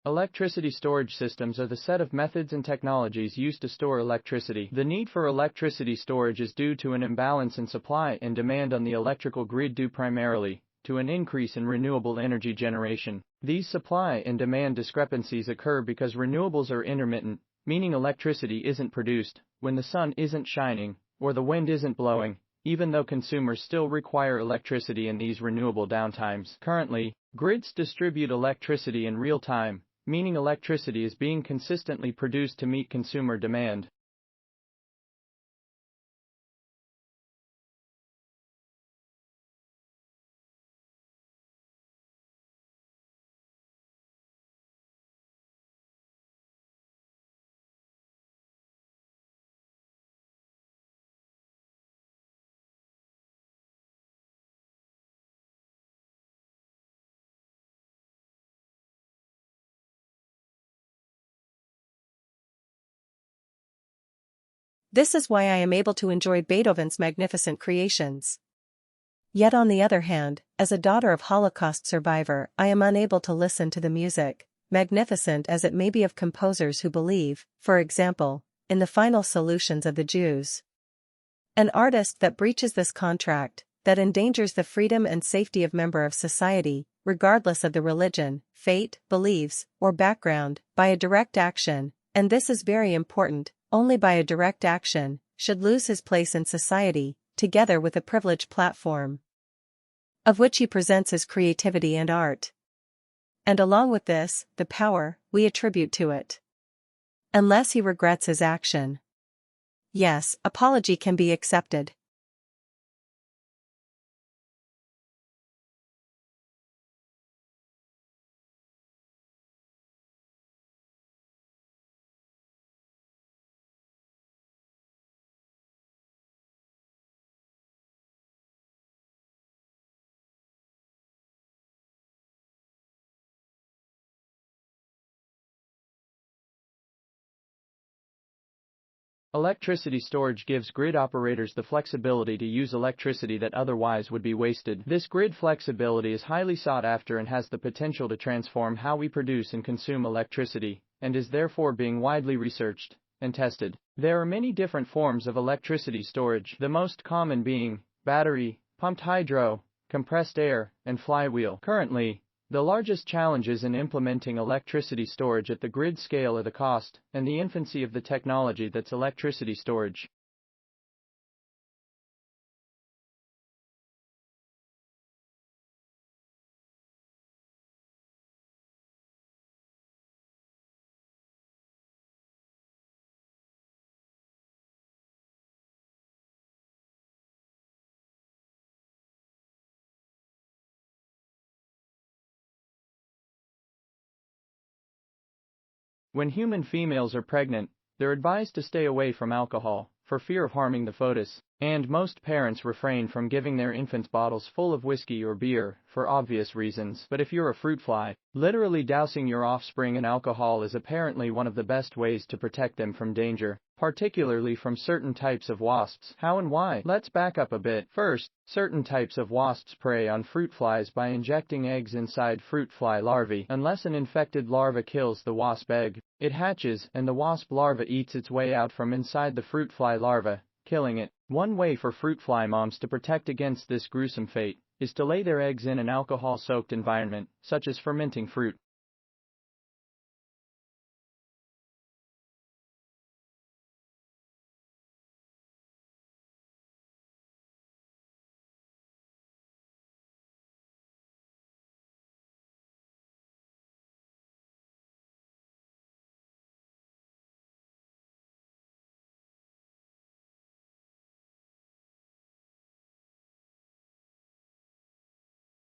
Electricity storage systems are the set of methods and technologies used to store electricity. The need for electricity storage is due to an imbalance in supply and demand on the electrical grid due primarily to an increase in renewable energy generation. These supply and demand discrepancies occur because renewables are intermittent, meaning electricity isn't produced when the sun isn't shining or the wind isn't blowing, even though consumers still require electricity in these renewable downtimes. Currently, grids distribute electricity in real time, meaning electricity is being consistently produced to meet consumer demand. This is why I am able to enjoy Beethoven's magnificent creations. Yet on the other hand, as a daughter of Holocaust survivor, I am unable to listen to the music, magnificent as it may be, of composers who believe, for example, in the final solutions of the Jews. An artist that breaches this contract, that endangers the freedom and safety of member of society, regardless of the religion, faith, beliefs, or background, by a direct action, and this is very important, only by a direct action, should lose his place in society, together with a privileged platform, of which he presents his creativity and art. And along with this, the power we attribute to it. Unless he regrets his action. Yes, apology can be accepted. Electricity storage gives grid operators the flexibility to use electricity that otherwise would be wasted. This grid flexibility is highly sought after and has the potential to transform how we produce and consume electricity, and is therefore being widely researched and tested. There are many different forms of electricity storage, the most common being battery, pumped hydro, compressed air, and flywheel. Currently, the largest challenges in implementing electricity storage at the grid scale are the cost and the infancy of the technology that's electricity storage. When human females are pregnant, they're advised to stay away from alcohol, for fear of harming the fetus, and most parents refrain from giving their infants bottles full of whiskey or beer, for obvious reasons. But if you're a fruit fly, literally dousing your offspring in alcohol is apparently one of the best ways to protect them from danger, particularly from certain types of wasps. How and why? Let's back up a bit. First, certain types of wasps prey on fruit flies by injecting eggs inside fruit fly larvae. Unless an infected larva kills the wasp egg, it hatches, and the wasp larva eats its way out from inside the fruit fly larva, killing it. One way for fruit fly moms to protect against this gruesome fate is to lay their eggs in an alcohol-soaked environment, such as fermenting fruit.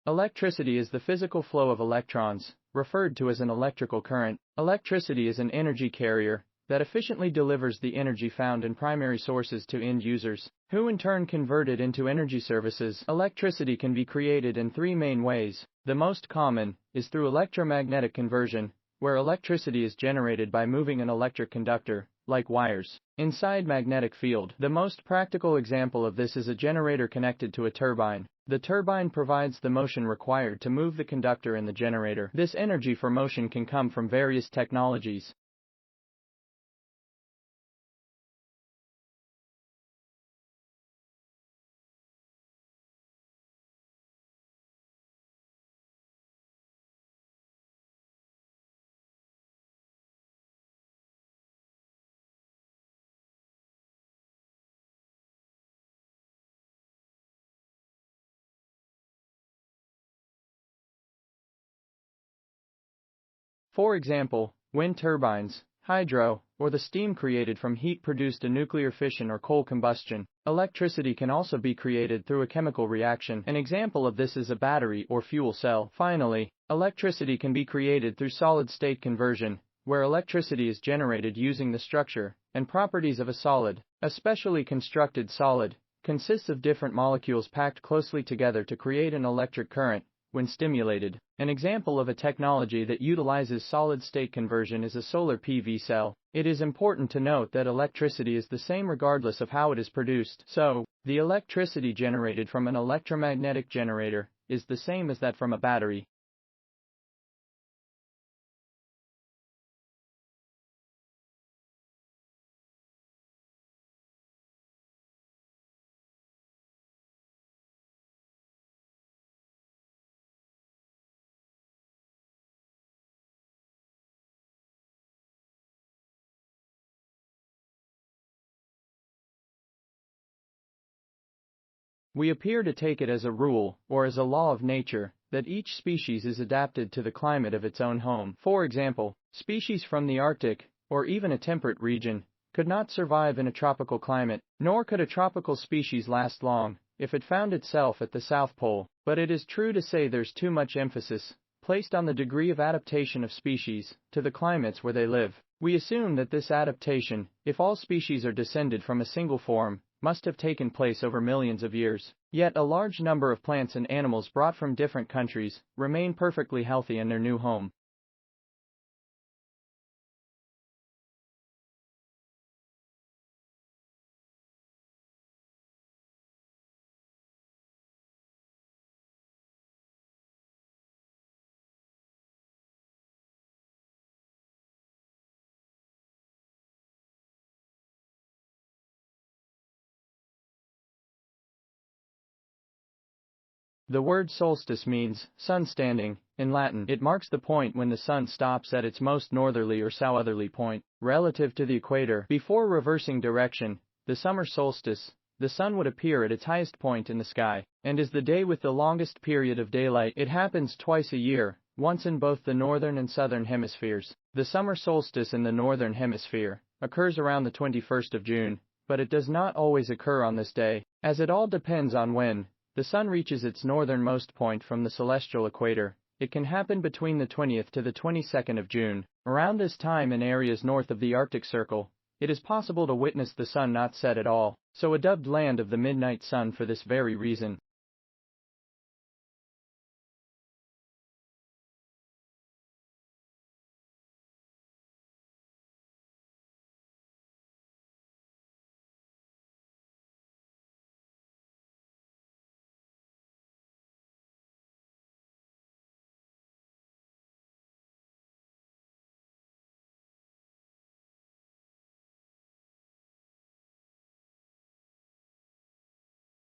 Electricity is the physical flow of electrons, referred to as an electrical current. Electricity is an energy carrier that efficiently delivers the energy found in primary sources to end users, who in turn convert it into energy services. Electricity can be created in three main ways. The most common is through electromagnetic conversion, where electricity is generated by moving an electric conductor, like wires, inside magnetic field. The most practical example of this is a generator connected to a turbine. The turbine provides the motion required to move the conductor in the generator. This energy for motion can come from various technologies. For example, wind turbines, hydro, or the steam created from heat produced in nuclear fission or coal combustion. Electricity can also be created through a chemical reaction. An example of this is a battery or fuel cell. Finally, electricity can be created through solid-state conversion, where electricity is generated using the structure and properties of a solid. A specially constructed solid consists of different molecules packed closely together to create an electric current when stimulated. An example of a technology that utilizes solid-state conversion is a solar PV cell. It is important to note that electricity is the same regardless of how it is produced. So, the electricity generated from an electromagnetic generator is the same as that from a battery. We appear to take it as a rule, or as a law of nature, that each species is adapted to the climate of its own home. For example, species from the Arctic, or even a temperate region, could not survive in a tropical climate, nor could a tropical species last long if it found itself at the South Pole. But it is true to say there's too much emphasis placed on the degree of adaptation of species to the climates where they live. We assume that this adaptation, if all species are descended from a single form, must have taken place over millions of years. Yet a large number of plants and animals brought from different countries remain perfectly healthy in their new home. The word solstice means sun standing. In Latin, it marks the point when the sun stops at its most northerly or southerly point, relative to the equator. Before reversing direction, the summer solstice, the sun would appear at its highest point in the sky, and is the day with the longest period of daylight. It happens twice a year, once in both the northern and southern hemispheres. The summer solstice in the northern hemisphere occurs around the 21st of June, but it does not always occur on this day, as it all depends on when the sun reaches its northernmost point from the celestial equator. It can happen between the 20th to the 22nd of June. Around this time in areas north of the Arctic Circle, it is possible to witness the sun not set at all, so dubbed land of the midnight sun for this very reason.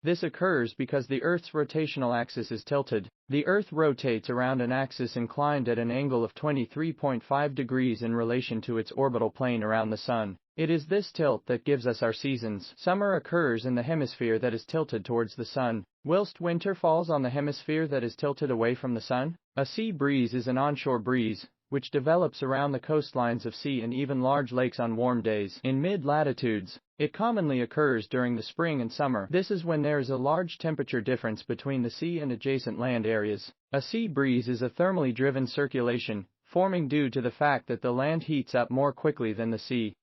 This occurs because the Earth's rotational axis is tilted. The Earth rotates around an axis inclined at an angle of 23.5 degrees in relation to its orbital plane around the Sun. It is this tilt that gives us our seasons. Summer occurs in the hemisphere that is tilted towards the Sun, whilst winter falls on the hemisphere that is tilted away from the Sun. A sea breeze is an onshore breeze, which develops around the coastlines of sea and even large lakes on warm days. In mid-latitudes, it commonly occurs during the spring and summer. This is when there is a large temperature difference between the sea and adjacent land areas. A sea breeze is a thermally driven circulation, forming due to the fact that the land heats up more quickly than the sea.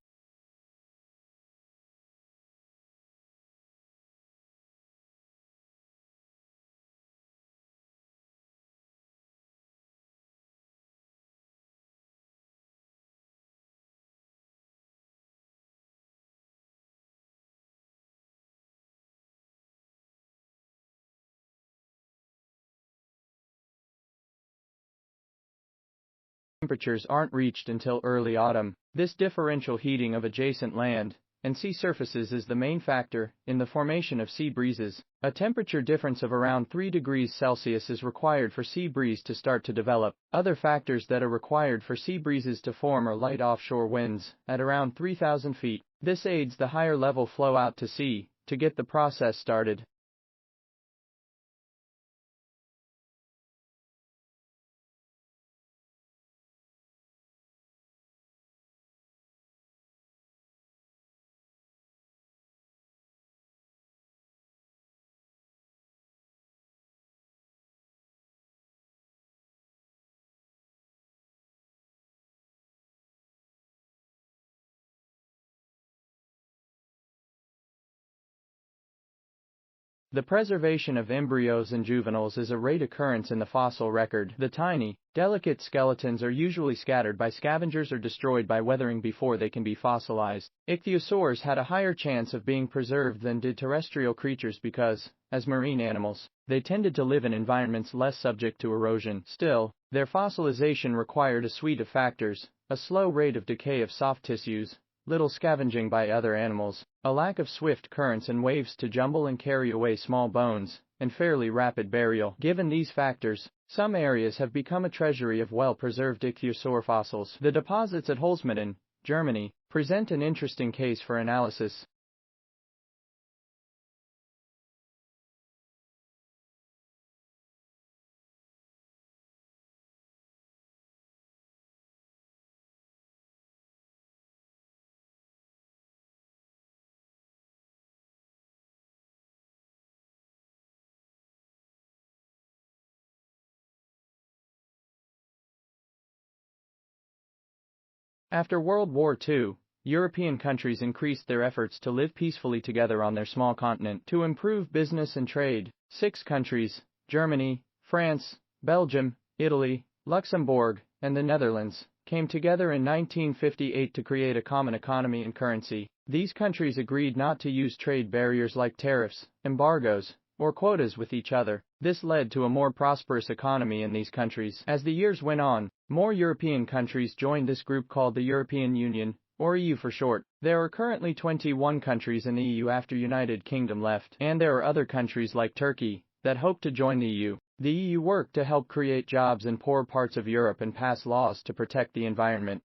temperatures aren't reached until early autumn. This differential heating of adjacent land and sea surfaces is the main factor in the formation of sea breezes. A temperature difference of around 3 degrees Celsius is required for sea breeze to start to develop. Other factors that are required for sea breezes to form are light offshore winds at around 3,000 feet. This aids the higher level flow out to sea to get the process started. The preservation of embryos and juveniles is a rare occurrence in the fossil record. The tiny, delicate skeletons are usually scattered by scavengers or destroyed by weathering before they can be fossilized. Ichthyosaurs had a higher chance of being preserved than did terrestrial creatures because, as marine animals, they tended to live in environments less subject to erosion. Still, their fossilization required a suite of factors: a slow rate of decay of soft tissues, little scavenging by other animals, a lack of swift currents and waves to jumble and carry away small bones, and fairly rapid burial. Given these factors, some areas have become a treasury of well-preserved ichthyosaur fossils. The deposits at Holzminden, Germany, present an interesting case for analysis. After World War II, European countries increased their efforts to live peacefully together on their small continent. To improve business and trade, 6 countries, Germany, France, Belgium, Italy, Luxembourg, and the Netherlands, came together in 1958 to create a common economy and currency. These countries agreed not to use trade barriers like tariffs, embargoes, or quotas with each other. This led to a more prosperous economy in these countries. As the years went on, more European countries joined this group called the European Union, or EU for short. There are currently 21 countries in the EU after United Kingdom left, and there are other countries like Turkey that hope to join the EU. The EU worked to help create jobs in poor parts of Europe and pass laws to protect the environment.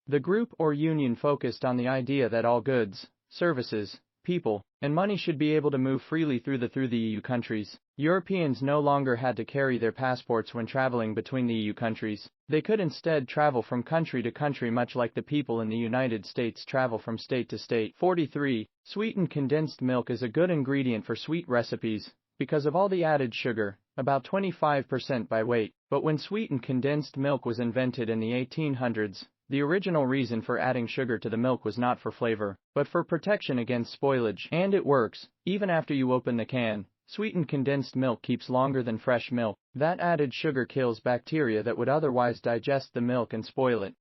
The group or union focused on the idea that all goods, services, people, and money should be able to move freely through the EU countries. Europeans no longer had to carry their passports when traveling between the EU countries. They could instead travel from country to country much like the people in the United States travel from state to state. 43. Sweetened condensed milk is a good ingredient for sweet recipes because of all the added sugar, about 25% by weight. But when sweetened condensed milk was invented in the 1800s, the original reason for adding sugar to the milk was not for flavor, but for protection against spoilage. And it works. Even after you open the can, sweetened condensed milk keeps longer than fresh milk. That added sugar kills bacteria that would otherwise digest the milk and spoil it.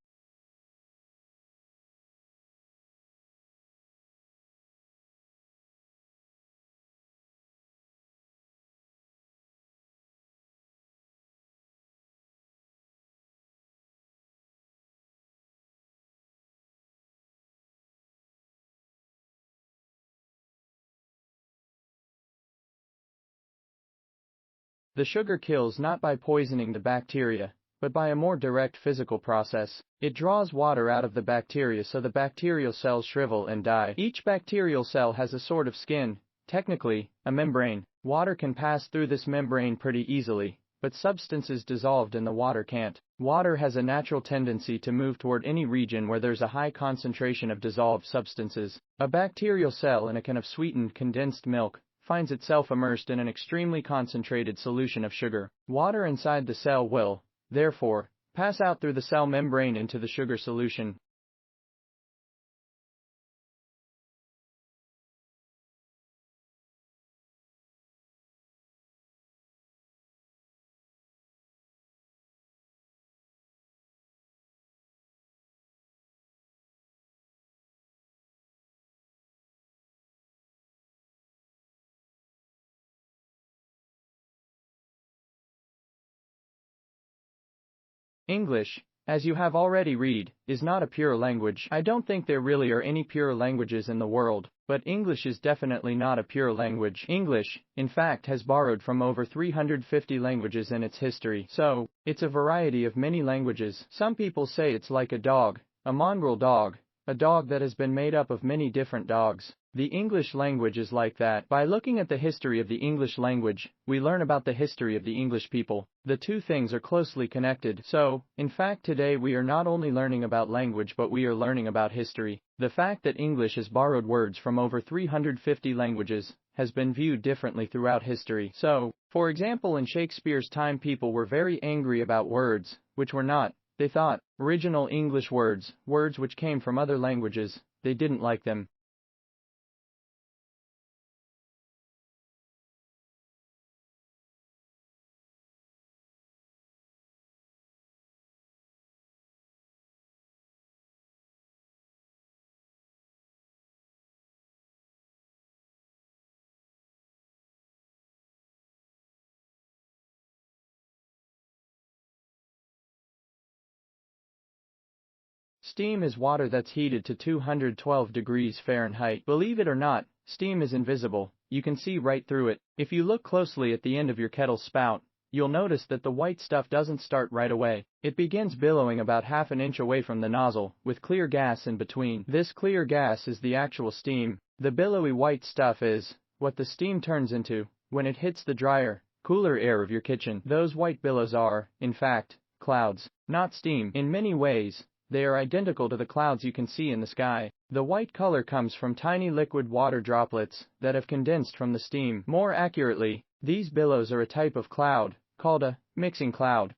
The sugar kills not by poisoning the bacteria, but by a more direct physical process. It draws water out of the bacteria so the bacterial cells shrivel and die. Each bacterial cell has a sort of skin, technically, a membrane. Water can pass through this membrane pretty easily, but substances dissolved in the water can't. Water has a natural tendency to move toward any region where there's a high concentration of dissolved substances. A bacterial cell in a can of sweetened condensed milk finds itself immersed in an extremely concentrated solution of sugar. Water inside the cell will, therefore, pass out through the cell membrane into the sugar solution. English, as you have already read, is not a pure language. I don't think there really are any pure languages in the world, but English is definitely not a pure language. English, in fact, has borrowed from over 350 languages in its history. So, it's a variety of many languages. Some people say it's like a dog, a mongrel dog, a dog that has been made up of many different dogs. The English language is like that. By looking at the history of the English language, we learn about the history of the English people. The two things are closely connected. So, in fact, today we are not only learning about language but we are learning about history. The fact that English has borrowed words from over 350 languages has been viewed differently throughout history. So, for example, in Shakespeare's time people were very angry about words, which were not, they thought, original English words, words which came from other languages. They didn't like them. Steam is water that's heated to 212 degrees Fahrenheit. Believe it or not, steam is invisible. You can see right through it. If you look closely at the end of your kettle spout, you'll notice that the white stuff doesn't start right away. It begins billowing about half an inch away from the nozzle, with clear gas in between. This clear gas is the actual steam. The billowy white stuff is what the steam turns into when it hits the drier, cooler air of your kitchen. Those white billows are, in fact, clouds, not steam. In many ways, they are identical to the clouds you can see in the sky. The white color comes from tiny liquid water droplets that have condensed from the steam. More accurately, these billows are a type of cloud, called a mixing cloud.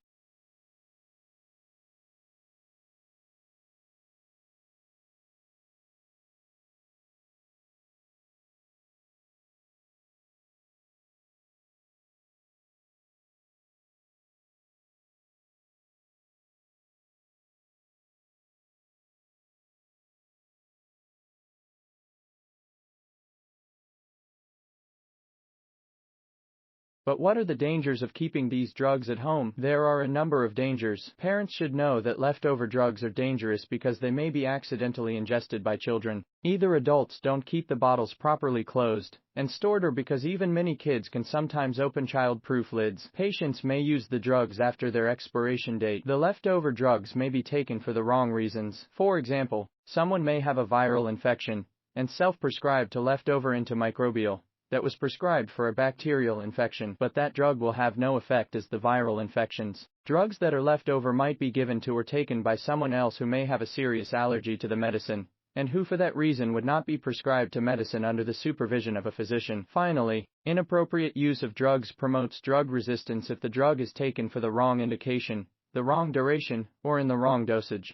But what are the dangers of keeping these drugs at home? There are a number of dangers. Parents should know that leftover drugs are dangerous because they may be accidentally ingested by children. Either adults don't keep the bottles properly closed and stored, or because even many kids can sometimes open child-proof lids. Patients may use the drugs after their expiration date. The leftover drugs may be taken for the wrong reasons. For example, someone may have a viral infection and self-prescribe to leftover antimicrobial that was prescribed for a bacterial infection, but that drug will have no effect as the viral infections. Drugs that are left over might be given to or taken by someone else who may have a serious allergy to the medicine, and who for that reason would not be prescribed to medicine under the supervision of a physician. Finally, inappropriate use of drugs promotes drug resistance if the drug is taken for the wrong indication, the wrong duration, or in the wrong dosage.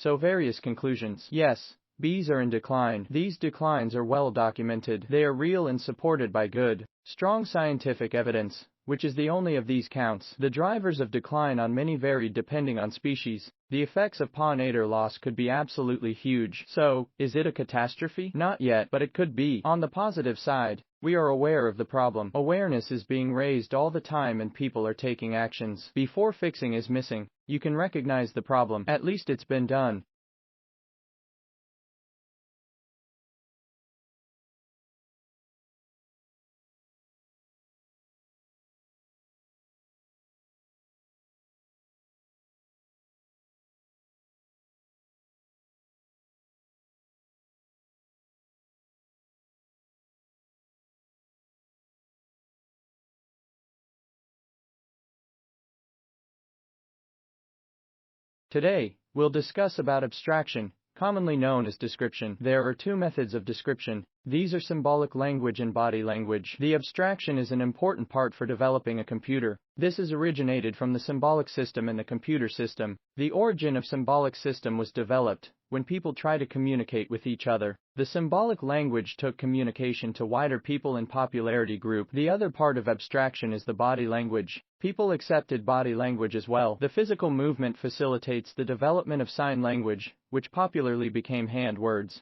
So various conclusions. Yes, bees are in decline. These declines are well documented. They are real and supported by good, strong scientific evidence, which is the only of these counts. The drivers of decline on many varied depending on species. The effects of pollinator loss could be absolutely huge. So, is it a catastrophe? Not yet, but it could be. On the positive side, we are aware of the problem. Awareness is being raised all the time and people are taking actions. Before fixing is missing, you can recognize the problem. At least it's been done. Today, we'll discuss about abstraction, commonly known as description. There are two methods of description. These are symbolic language and body language. The abstraction is an important part for developing a computer. This is originated from the symbolic system and the computer system. The origin of symbolic system was developed when people try to communicate with each other. The symbolic language took communication to wider people in popularity group. The other part of abstraction is the body language. People accepted body language as well. The physical movement facilitates the development of sign language, which popularly became hand words.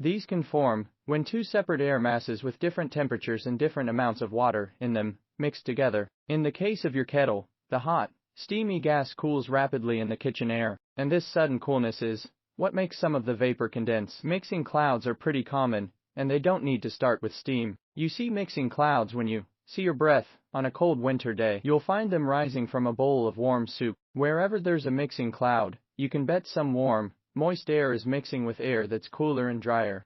These can form when two separate air masses with different temperatures and different amounts of water in them mix together. In the case of your kettle, the hot, steamy gas cools rapidly in the kitchen air, and this sudden coolness is what makes some of the vapor condense. Mixing clouds are pretty common, and they don't need to start with steam. You see mixing clouds when you see your breath on a cold winter day. You'll find them rising from a bowl of warm soup. Wherever there's a mixing cloud, you can bet some warm, moist air is mixing with air that's cooler and drier.